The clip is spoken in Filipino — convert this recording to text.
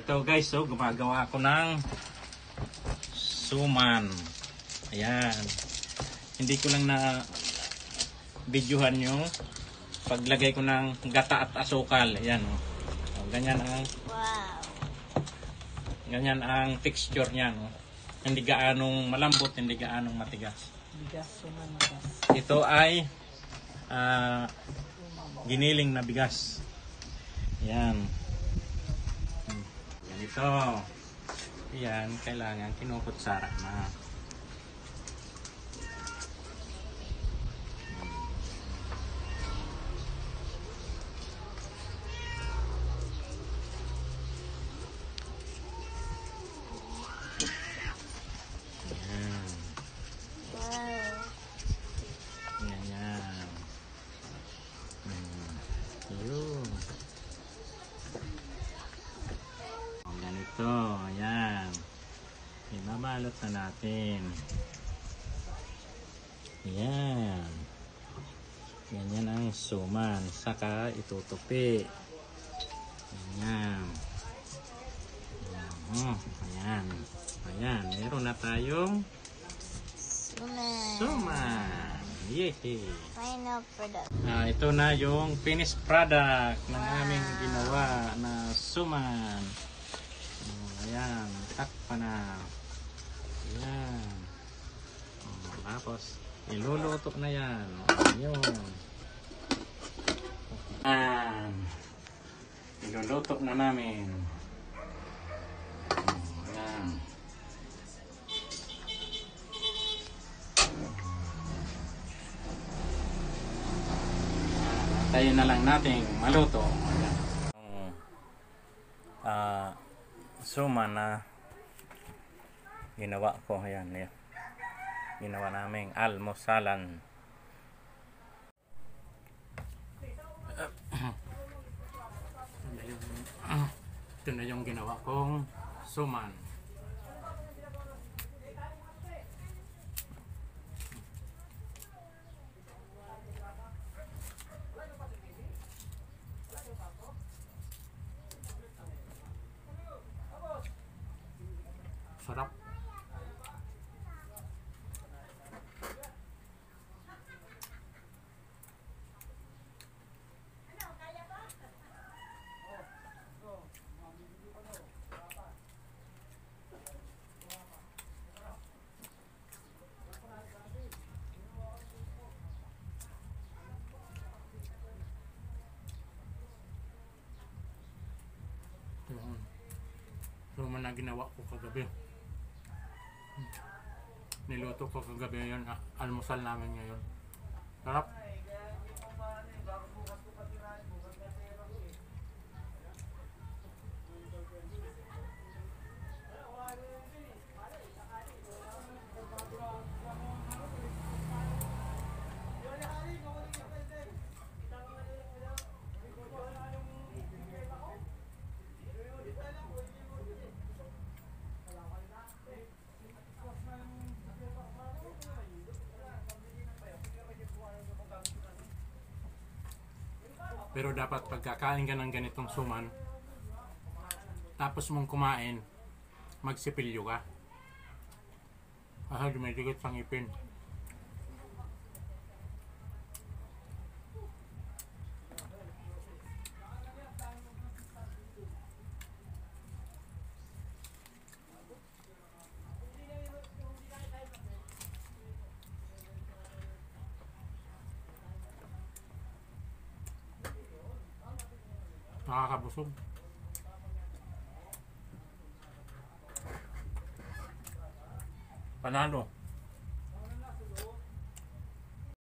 Ito guys, so gumagawa ako ng suman. Ayan. Hindi ko lang na videohan yung paglagay ko ng gata at asukal. Ayan. Oh, ganyan ang ganyan ang texture niya. No? Hindi gaanong malambot, hindi gaanong matigas. Bigas, suman, Ito ay giniling na bigas. Ayan. Ganito. Ayan, kailangan kinukutsara na. Ayan. Ganyan. Yun. Ganito, ayan. Ibabalot na natin. Ayan. Ganyan ang suman. Saka itutupi. Ayan. Ayan. Ayan. Meron na tayong suman. Yay! Final product. Ito na yung finished product ng aming ginawa na suman. Ayan, takpan na. Ayan. Tapos, iluluto na yan. Ayun. Ayan. Iluluto na namin. Ayan. Tayo na lang natin maluto. Suman na ginawa ko. Ayan, ayan. Ginawa naming almusalan. Ito na yung ginawa kong suman. Sarap. Suman na ginawa ko kagabi. Niluto ko kagabi yun. Almusal namin ngayon. Sarap. Pero dapat pagkakain ka ng ganitong suman, tapos mong kumain, magsipilyo ka. Kasi dumidigot sa ngipin. Nakakabusog. Panalo.